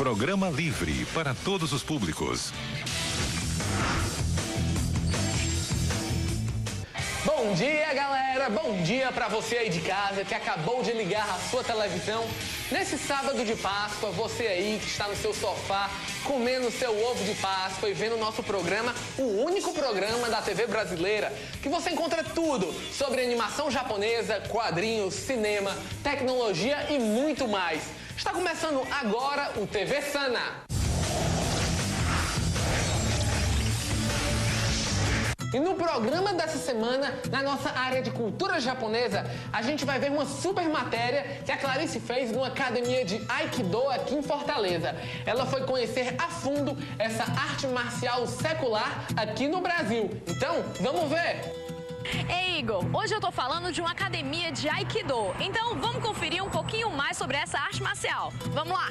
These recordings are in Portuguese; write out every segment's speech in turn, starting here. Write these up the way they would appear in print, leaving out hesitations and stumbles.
Programa livre para todos os públicos. Bom dia, galera! Bom dia para você aí de casa que acabou de ligar a sua televisão. Nesse sábado de Páscoa, você aí que está no seu sofá comendo seu ovo de Páscoa e vendo o nosso programa, o único programa da TV brasileira que você encontra tudo sobre animação japonesa, quadrinhos, cinema, tecnologia e muito mais. Está começando agora o TV Sana. E no programa dessa semana, na nossa área de cultura japonesa, a gente vai ver uma super matéria que a Clarice fez numa academia de Aikido aqui em Fortaleza. Ela foi conhecer a fundo essa arte marcial secular aqui no Brasil. Então, vamos ver! Ei, Igor, hoje eu tô falando de uma academia de Aikido. Então, vamos conferir um pouquinho mais sobre essa arte marcial. Vamos lá!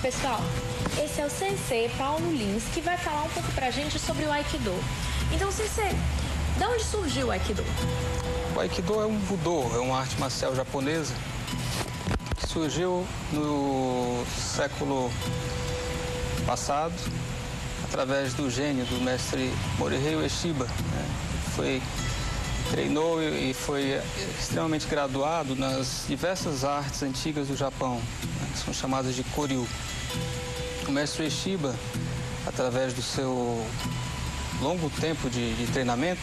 Pessoal, esse é o Sensei Paulo Lins, que vai falar um pouco pra gente sobre o Aikido. Então, Sensei, de onde surgiu o Aikido? O Aikido é um Budô, é uma arte marcial japonesa que surgiu no século passado através do gênio do mestre Morihei Ueshiba, né? Treinou e foi extremamente graduado nas diversas artes antigas do Japão, né, que são chamadas de Koryu. O mestre Ueshiba, através do seu longo tempo de treinamento,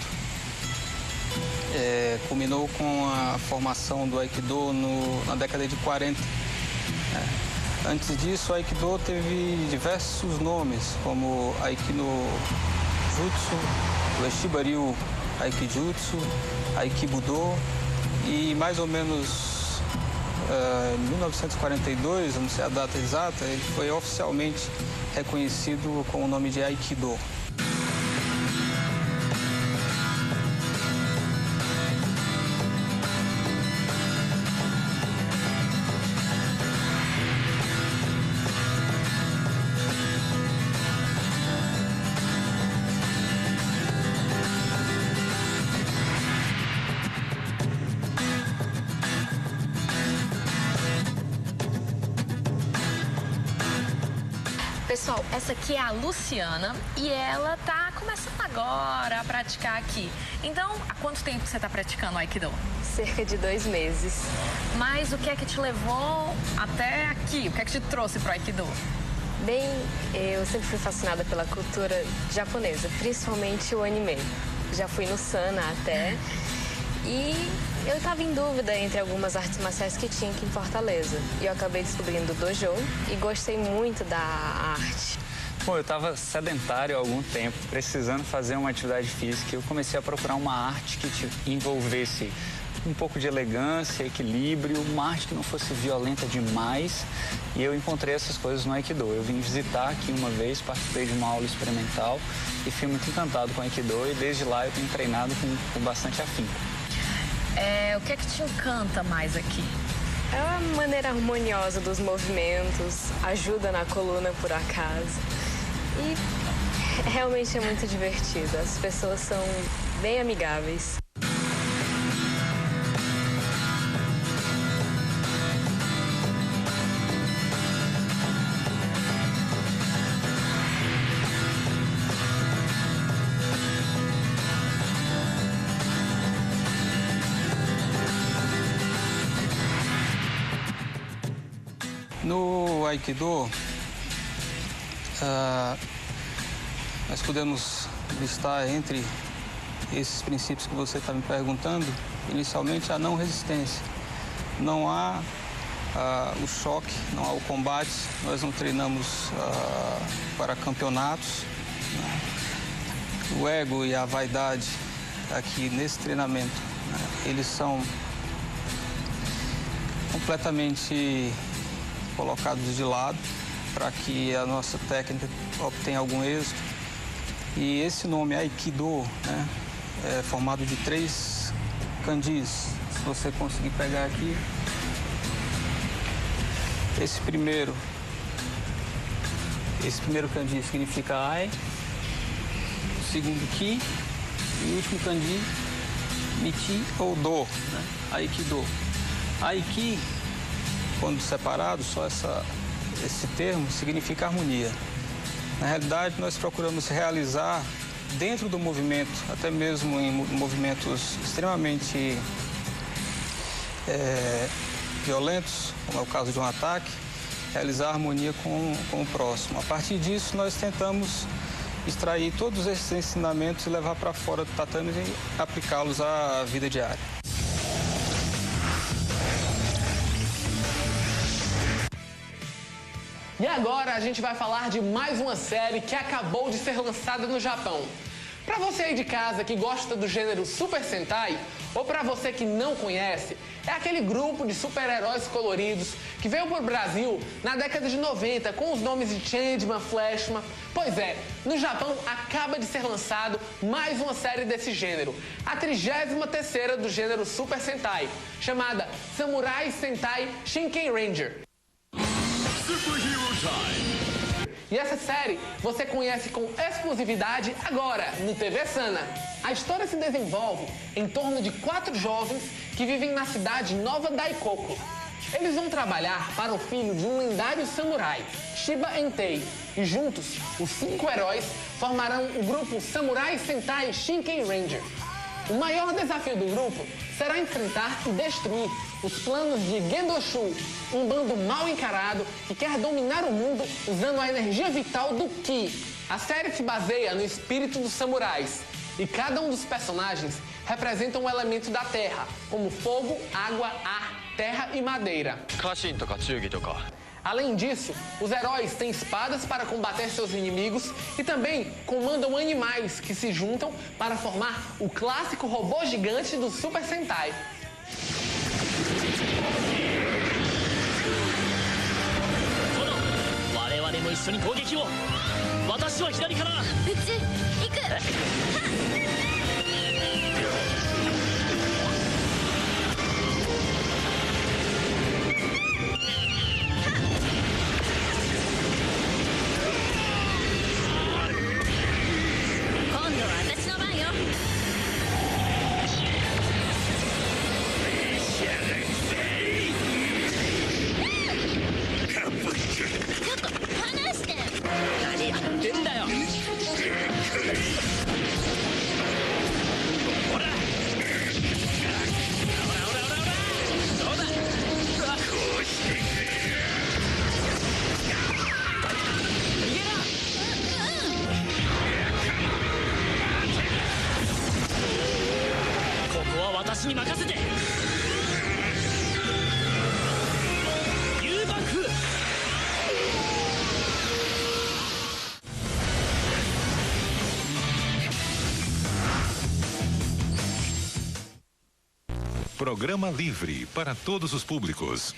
culminou com a formação do Aikido na década de 40. Antes disso, o Aikido teve diversos nomes, como Aikino Jutsu, Ueshiba Ryu Aikijutsu, Aikibudo, e mais ou menos em 1942, não sei a data exata, ele foi oficialmente reconhecido com o nome de Aikido. Pessoal, essa aqui é a Luciana e ela tá começando agora a praticar aqui. Então, há quanto tempo você tá praticando o Aikido? Cerca de 2 meses. Mas o que é que te levou até aqui? O que é que te trouxe pro Aikido? Bem, eu sempre fui fascinada pela cultura japonesa, principalmente o anime. Já fui no Sana até. E eu estava em dúvida entre algumas artes marciais que tinha aqui em Fortaleza. E eu acabei descobrindo o dojo e gostei muito da arte. Bom, eu estava sedentário há algum tempo, precisando fazer uma atividade física. E eu comecei a procurar uma arte que envolvesse um pouco de elegância, equilíbrio, uma arte que não fosse violenta demais. E eu encontrei essas coisas no Aikido. Eu vim visitar aqui uma vez, participei de uma aula experimental e fui muito encantado com o Aikido. E desde lá eu tenho treinado com bastante afinco. O que é que te encanta mais aqui? É a maneira harmoniosa dos movimentos, ajuda na coluna por acaso. E realmente é muito divertido. As pessoas são bem amigáveis. No Aikido, nós podemos listar entre esses princípios que você está me perguntando, inicialmente a não resistência. Não há o choque, não há o combate, nós não treinamos para campeonatos. O ego e a vaidade aqui nesse treinamento, eles são completamente colocados de lado para que a nossa técnica obtenha algum êxito. E esse nome Aikido, é formado de 3 kanjis, se você conseguir pegar aqui. Esse primeiro kanji significa ai, o segundo ki e o último kanji michi ou do, né? Aikido. Aiki, quando separado, só esse termo significa harmonia. Na realidade, nós procuramos realizar dentro do movimento, até mesmo em movimentos extremamente violentos, como é o caso de um ataque, realizar harmonia com o próximo. A partir disso, nós tentamos extrair todos esses ensinamentos e levar para fora do tatame e aplicá-los à vida diária. E agora a gente vai falar de mais uma série que acabou de ser lançada no Japão. Pra você aí de casa que gosta do gênero Super Sentai, ou pra você que não conhece, é aquele grupo de super-heróis coloridos que veio pro Brasil na década de 90 com os nomes de Changeman, Flashman. Pois é, no Japão acaba de ser lançado mais uma série desse gênero, a 33ª do gênero Super Sentai, chamada Samurai Sentai Shinken Ranger. E essa série você conhece com exclusividade agora no TV Sana. A história se desenvolve em torno de 4 jovens que vivem na cidade Nova Daikoku. Eles vão trabalhar para o filho de um lendário samurai, Shiba Entei, e juntos, os 5 heróis formarão o grupo Samurai Sentai Shinken Ranger. O maior desafio do grupo será enfrentar e destruir os planos de Gendoshu, um bando mal encarado que quer dominar o mundo usando a energia vital do Ki. A série se baseia no espírito dos samurais e cada um dos personagens representa um elemento da terra, como fogo, água, ar, terra e madeira. Além disso, os heróis têm espadas para combater seus inimigos e também comandam animais que se juntam para formar o clássico robô gigante do Super Sentai. Programa livre para todos os públicos.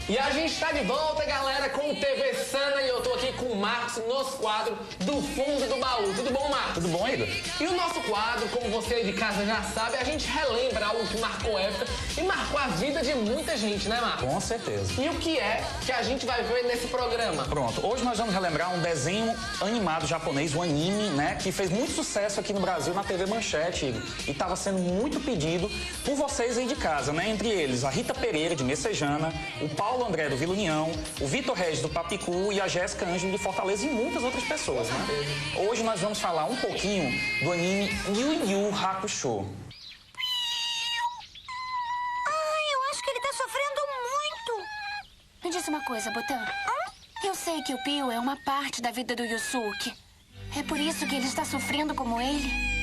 E a gente está de volta, galera, com o TV Sana, e eu tô aqui com o Marcos no nosso quadro do Fundo do Baú. Tudo bom, Marcos? Tudo bom, Igor? E o nosso quadro, como você aí de casa já sabe, a gente relembra algo que marcou época e marcou a vida de muita gente, né, Marcos? Com certeza. E o que é que a gente vai ver nesse programa? Pronto, hoje nós vamos relembrar um desenho animado japonês, um anime, né, que fez muito sucesso aqui no Brasil na TV Manchete, Igor, e estava sendo muito pedido por vocês aí de casa, né? Entre eles, a Rita Pereira, de Messejana, o Paulo André do Vila União, o Vitor Regis do Papicu e a Jéssica Ângelo de Fortaleza e muitas outras pessoas, né? Hoje nós vamos falar um pouquinho do anime Yu Yu Hakusho. Ai, eu acho que ele tá sofrendo muito. Me diz uma coisa, Botão. Eu sei que o Pio é uma parte da vida do Yusuke. É por isso que ele está sofrendo como ele?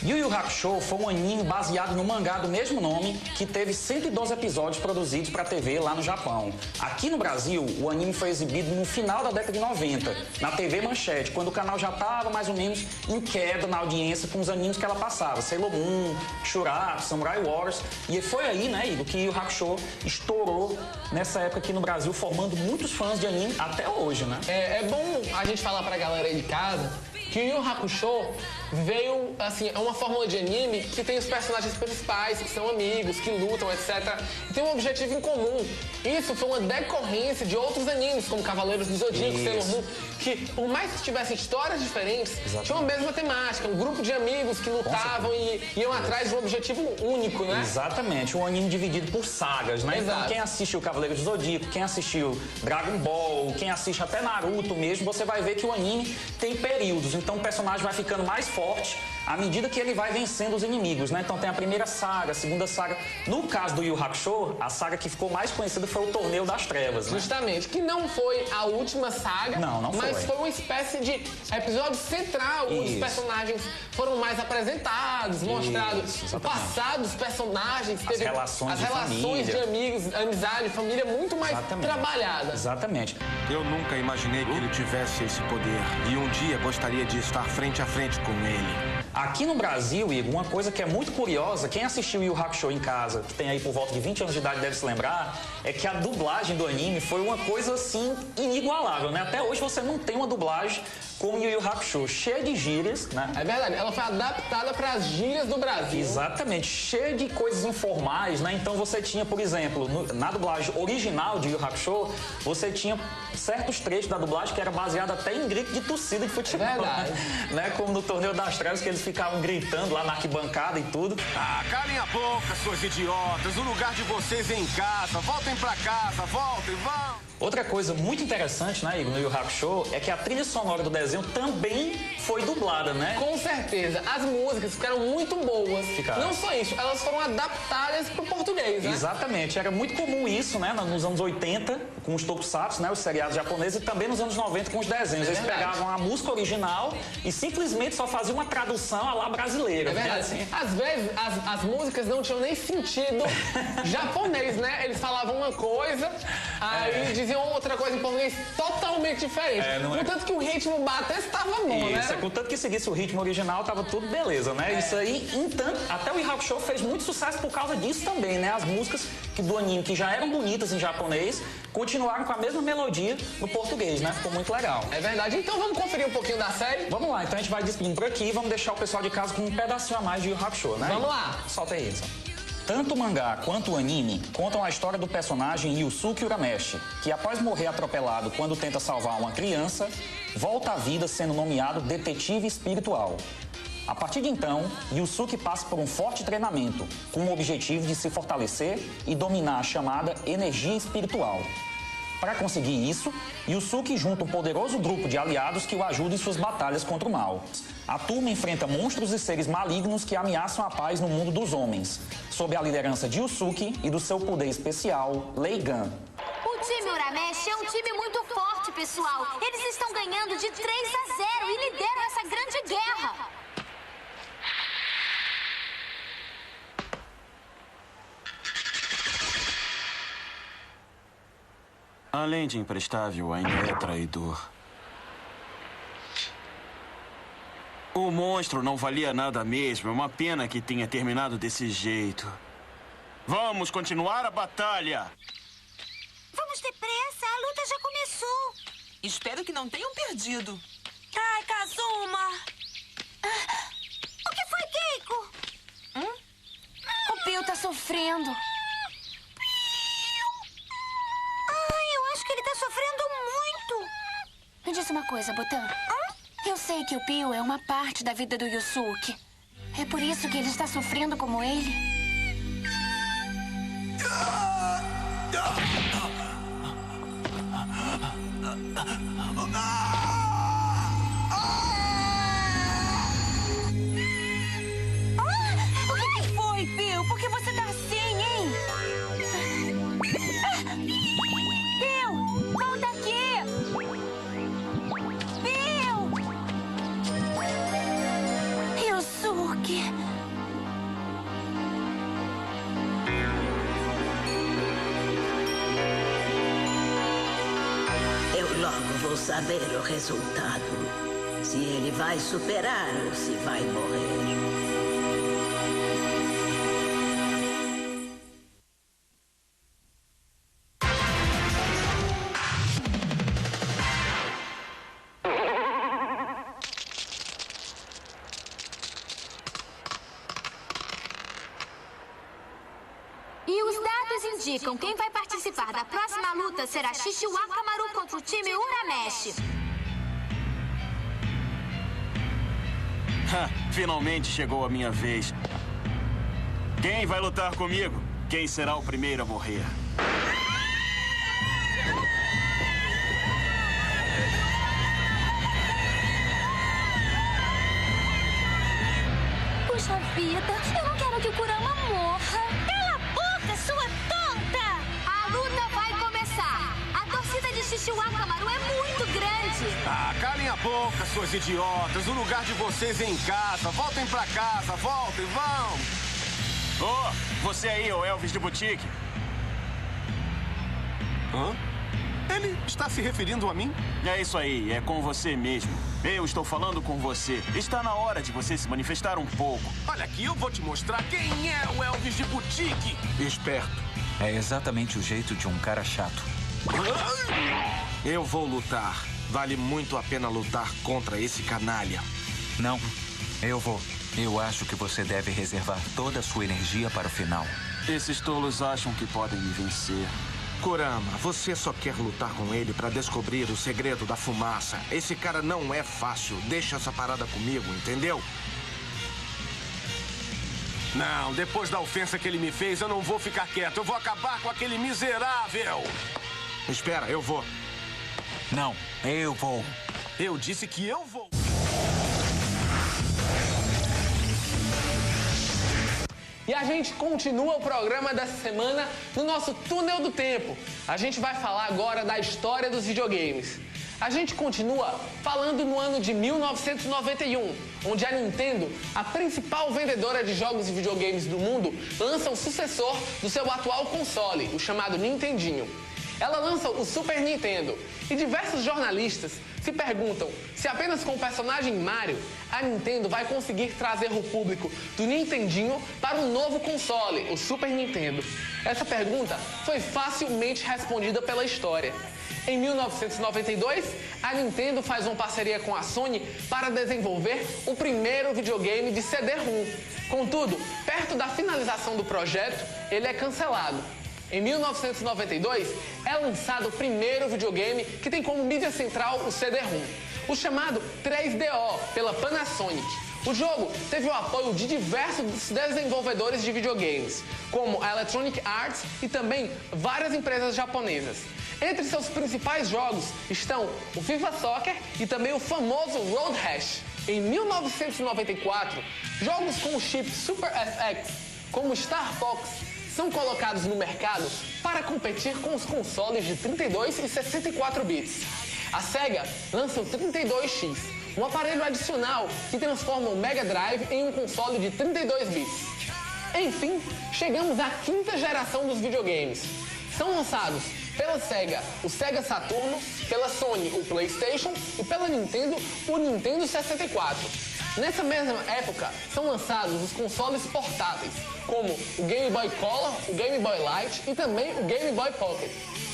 Yu Yu Hakusho foi um anime baseado no mangá do mesmo nome, que teve 112 episódios produzidos para a TV lá no Japão. Aqui no Brasil, o anime foi exibido no final da década de 90, na TV Manchete, quando o canal já estava mais ou menos em queda na audiência com os animes que ela passava, Sailor Moon, Shurato, Samurai Warriors. E foi aí, né, Igor, que Yu Yu Hakusho estourou nessa época aqui no Brasil, formando muitos fãs de anime até hoje, né? É bom a gente falar pra galera aí de casa que o Yu Yu Hakusho veio, assim, é uma fórmula de anime que tem os personagens principais, que são amigos, que lutam, etc. E tem um objetivo em comum. Isso foi uma decorrência de outros animes, como Cavaleiros do Zodíaco, Sailor Moon, que, por mais que tivessem histórias diferentes, tinham a mesma temática. Um grupo de amigos que lutavam e iam atrás de um objetivo único, né? Exatamente. Um anime dividido por sagas, né? Exato. Então, quem assistiu Cavaleiros do Zodíaco, quem assistiu Dragon Ball, quem assiste até Naruto mesmo, você vai ver que o anime tem períodos. Então, o personagem vai ficando mais forte à medida que ele vai vencendo os inimigos, né? Então, tem a primeira saga, a segunda saga. No caso do Yu Yu Hakusho, a saga que ficou mais conhecida foi o Torneio das Trevas, né? Justamente, que não foi a última saga, não mas foi uma espécie de episódio central, onde os personagens foram mais apresentados, mostrados o passado dos personagens, as relações de amigos, amizade, família muito mais trabalhada. Exatamente. Eu nunca imaginei que ele tivesse esse poder e um dia gostaria de estar frente a frente com ele. Aqui no Brasil, Igor, uma coisa que é muito curiosa, quem assistiu Yu Yu Hakusho em casa, que tem aí por volta de 20 anos de idade, deve se lembrar, é que a dublagem do anime foi uma coisa, assim, inigualável, né? Até hoje você não tem uma dublagem como Yu Yu Hakusho, cheia de gírias, né? É verdade, ela foi adaptada para as gírias do Brasil. Exatamente, cheia de coisas informais, né? Então você tinha, por exemplo, na dublagem original de Yu Yu Hakusho, você tinha certos trechos da dublagem que era baseado até em grito de torcida de futebol. É verdade. Né? Como no Torneio das Trevas, que eles ficavam gritando lá na arquibancada e tudo. Ah, calem a boca, suas idiotas. O lugar de vocês é em casa. Voltem pra casa, voltem, vão. Outra coisa muito interessante, né, Igor, no Yu Yu Hakusho, é que a trilha sonora do desenho também foi dublada, né? Com certeza. As músicas ficaram muito boas. Ficaram. Não só isso, elas foram adaptadas pro português, né? Exatamente. Era muito comum isso, né, nos anos 80, com os tokusatsu, né, os seriados japoneses, e também nos anos 90 com os desenhos. Eles pegavam a música original e simplesmente só faziam uma tradução à la brasileira. É verdade. Assim. Às vezes, as músicas não tinham nem sentido japonês, né? Eles falavam uma coisa, aí diziam outra coisa em português totalmente diferente. Contanto que o ritmo bater estava bom, isso, né? Contanto que seguisse o ritmo original, tava tudo beleza, né? Isso aí, entanto, até o Yu Yu Hakusho fez muito sucesso por causa disso também, né? As músicas do anime, que já eram bonitas em japonês, continuaram com a mesma melodia no português, né? Ficou muito legal. É verdade. Então vamos conferir um pouquinho da série? Vamos lá, então a gente vai despedindo por aqui e vamos deixar o pessoal de casa com um pedacinho a mais de Yu Yu Hakusho, né? Vamos lá. Solta aí, Edson. Tanto o mangá quanto o anime contam a história do personagem Yusuke Urameshi, que após morrer atropelado quando tenta salvar uma criança, volta à vida sendo nomeado detetive espiritual. A partir de então, Yusuke passa por um forte treinamento, com o objetivo de se fortalecer e dominar a chamada energia espiritual. Para conseguir isso, Yusuke junta um poderoso grupo de aliados que o ajudam em suas batalhas contra o mal. A turma enfrenta monstros e seres malignos que ameaçam a paz no mundo dos homens, sob a liderança de Yusuke e do seu poder especial, Leigan. O time Urameshi é um time muito forte, pessoal. Eles estão ganhando de 3-0 e lideram essa grande guerra. Além de imprestável, ainda é traidor. O monstro não valia nada mesmo. É uma pena que tenha terminado desse jeito. Vamos continuar a batalha. Vamos depressa, a luta já começou. Espero que não tenham perdido. Ai, Kazuma! O que foi, Keiko? O Pio tá sofrendo. Ai, eu acho que ele tá sofrendo muito. Me diz uma coisa, Botan. Eu sei que o Pio é uma parte da vida do Yusuke. É por isso que ele está sofrendo como ele? O que foi, Pio? Por que você tá assim, hein? Pio, volta aqui! Pio! Yusuke! Eu logo vou saber o resultado. Se ele vai superar ou se vai morrer. indicam, quem vai participar da próxima luta será Xixiu Akamaru contra o time Uramesh. Finalmente chegou a minha vez. Quem vai lutar comigo? Quem será o primeiro a morrer? Puxa vida, eu não quero que o Kurama morra. Cala a boca, sua tonta! A luta vai começar. A torcida de Xixiu Akamaru é muito grande. Ah, calem a boca, suas idiotas. O lugar de vocês é em casa. Voltem pra casa, voltem, vão. Você aí, o Elvis de boutique. Hã? Ele está se referindo a mim? É isso aí, é com você mesmo. Eu estou falando com você. Está na hora de você se manifestar um pouco. Olha aqui, eu vou te mostrar quem é o Elvis de boutique. Esperto. É exatamente o jeito de um cara chato. Eu vou lutar. Vale muito a pena lutar contra esse canalha. Não, eu vou. Eu acho que você deve reservar toda a sua energia para o final. Esses tolos acham que podem me vencer. Kurama, você só quer lutar com ele para descobrir o segredo da fumaça. Esse cara não é fácil. Deixa essa parada comigo, entendeu? Não, depois da ofensa que ele me fez, eu não vou ficar quieto. Eu vou acabar com aquele miserável. Espera, eu vou. Não, eu vou. Eu disse que eu vou. E a gente continua o programa dessa semana no nosso Túnel do Tempo. A gente vai falar agora da história dos videogames. A gente continua falando no ano de 1991, onde a Nintendo, a principal vendedora de jogos e videogames do mundo, lança o sucessor do seu atual console, o chamado Nintendinho. Ela lança o Super Nintendo e diversos jornalistas se perguntam se apenas com o personagem Mario a Nintendo vai conseguir trazer o público do Nintendinho para um novo console, o Super Nintendo. Essa pergunta foi facilmente respondida pela história. Em 1992, a Nintendo faz uma parceria com a Sony para desenvolver o primeiro videogame de CD-ROM. Contudo, perto da finalização do projeto, ele é cancelado. Em 1992, é lançado o primeiro videogame que tem como mídia central o CD-ROM, o chamado 3DO, pela Panasonic. O jogo teve o apoio de diversos desenvolvedores de videogames, como a Electronic Arts e também várias empresas japonesas. Entre seus principais jogos estão o FIFA Soccer e também o famoso Road Rash. Em 1994, jogos com o chip Super FX, como Star Fox, são colocados no mercado para competir com os consoles de 32 e 64 bits. A Sega lança o 32X, um aparelho adicional que transforma o Mega Drive em um console de 32 bits. Enfim, chegamos à quinta geração dos videogames. São lançados pela Sega o Sega Saturno, pela Sony o PlayStation e pela Nintendo o Nintendo 64. Nessa mesma época, são lançados os consoles portáteis, como o Game Boy Color, o Game Boy Light e também o Game Boy Pocket.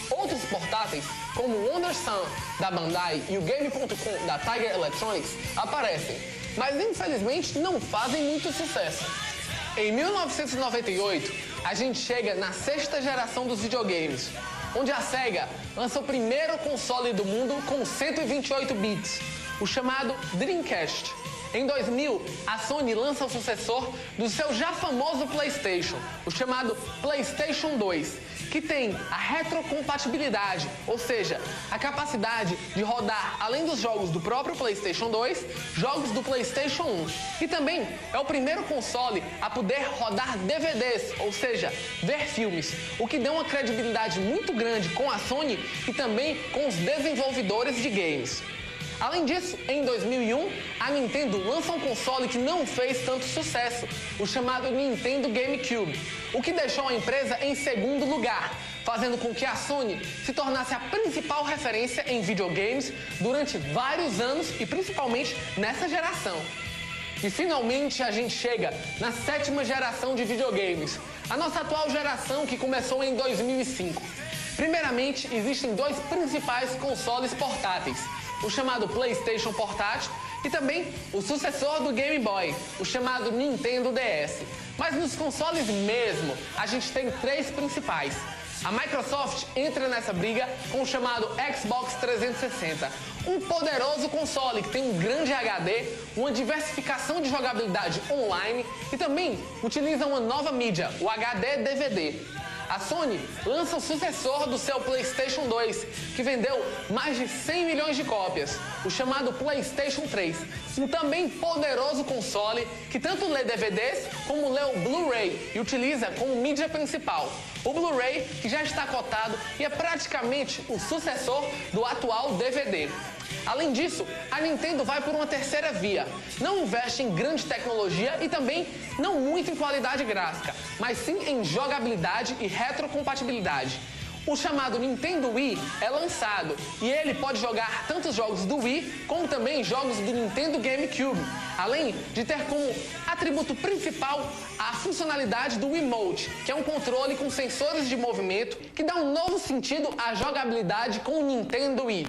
Outros portáteis, como o Wonder Sun, da Bandai, e o Game.com, da Tiger Electronics, aparecem, mas infelizmente não fazem muito sucesso. Em 1998, a gente chega na sexta geração dos videogames, onde a Sega lança o primeiro console do mundo com 128 bits, o chamado Dreamcast. Em 2000, a Sony lança o sucessor do seu já famoso PlayStation, o chamado PlayStation 2, que tem a retrocompatibilidade, ou seja, a capacidade de rodar, além dos jogos do próprio PlayStation 2, jogos do PlayStation 1. E também é o primeiro console a poder rodar DVDs, ou seja, ver filmes, o que deu uma credibilidade muito grande com a Sony e também com os desenvolvedores de games. Além disso, em 2001, a Nintendo lança um console que não fez tanto sucesso, o chamado Nintendo GameCube, o que deixou a empresa em segundo lugar, fazendo com que a Sony se tornasse a principal referência em videogames durante vários anos e principalmente nessa geração. E finalmente a gente chega na sétima geração de videogames, a nossa atual geração que começou em 2005. Primeiramente, existem dois principais consoles portáteis, o chamado PlayStation Portátil e também o sucessor do Game Boy, o chamado Nintendo DS. Mas nos consoles mesmo, a gente tem três principais, A Microsoft entra nessa briga com o chamado Xbox 360, um poderoso console que tem um grande HD, uma diversificação de jogabilidade online e também utiliza uma nova mídia, o HD-DVD. A Sony lança o sucessor do seu PlayStation 2, que vendeu mais de 100 milhões de cópias, o chamado PlayStation 3, um também poderoso console que tanto lê DVDs como lê o Blu-ray e utiliza como mídia principal. O Blu-ray, que já está cotado e é praticamente o sucessor do atual DVD. Além disso, a Nintendo vai por uma terceira via. Não investe em grande tecnologia e também não muito em qualidade gráfica, mas sim em jogabilidade e retrocompatibilidade. O chamado Nintendo Wii é lançado e ele pode jogar tanto os jogos do Wii como também jogos do Nintendo GameCube, além de ter como atributo principal a funcionalidade do Wiimote, que é um controle com sensores de movimento que dá um novo sentido à jogabilidade com o Nintendo Wii.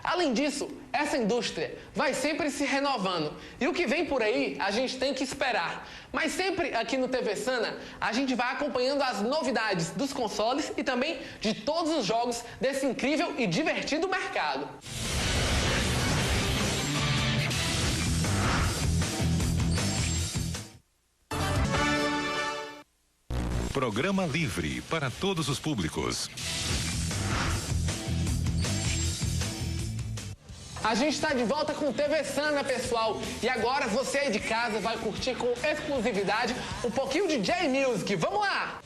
Além disso, essa indústria vai sempre se renovando e o que vem por aí a gente tem que esperar. Mas sempre aqui no TV Sana a gente vai acompanhando as novidades dos consoles e também de todos os jogos desse incrível e divertido mercado. Programa livre para todos os públicos. A gente está de volta com o TV Sana, pessoal. E agora você aí de casa vai curtir com exclusividade um pouquinho de J-Music. Vamos lá!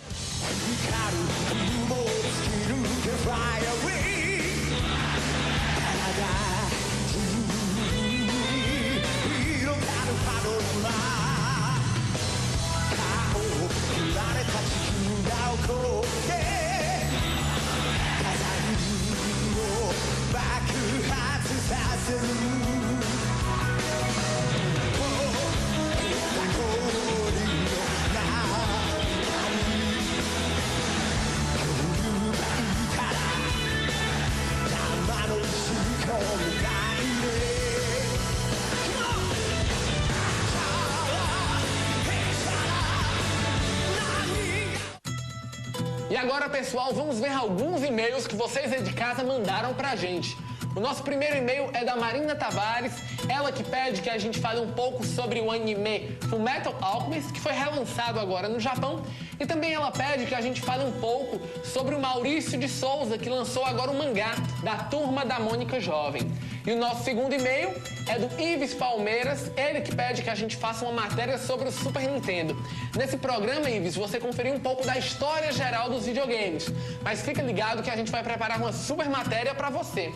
E agora, pessoal, vamos ver alguns e-mails que vocês aí de casa mandaram pra gente. O nosso primeiro e-mail é da Marina Tavares, ela que pede que a gente fale um pouco sobre o anime Fullmetal Alchemist, que foi relançado agora no Japão, e também ela pede que a gente fale um pouco sobre o Maurício de Souza, que lançou agora o mangá da Turma da Mônica Jovem. E o nosso segundo e-mail é do Ives Palmeiras, ele que pede que a gente faça uma matéria sobre o Super Nintendo. Nesse programa, Ives, você conferiu um pouco da história geral dos videogames, mas fica ligado que a gente vai preparar uma super matéria para você.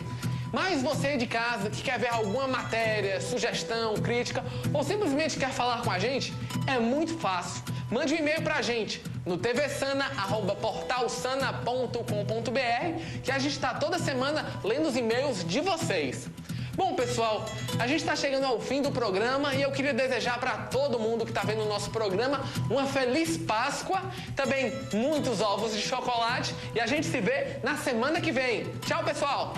Mas você de casa que quer ver alguma matéria, sugestão, crítica ou simplesmente quer falar com a gente, é muito fácil. Mande um e-mail pra gente no tvsana@portalsana.com.br que a gente está toda semana lendo os e-mails de vocês. Bom, pessoal, a gente está chegando ao fim do programa e eu queria desejar para todo mundo que está vendo o nosso programa uma feliz Páscoa, também muitos ovos de chocolate e a gente se vê na semana que vem. Tchau, pessoal!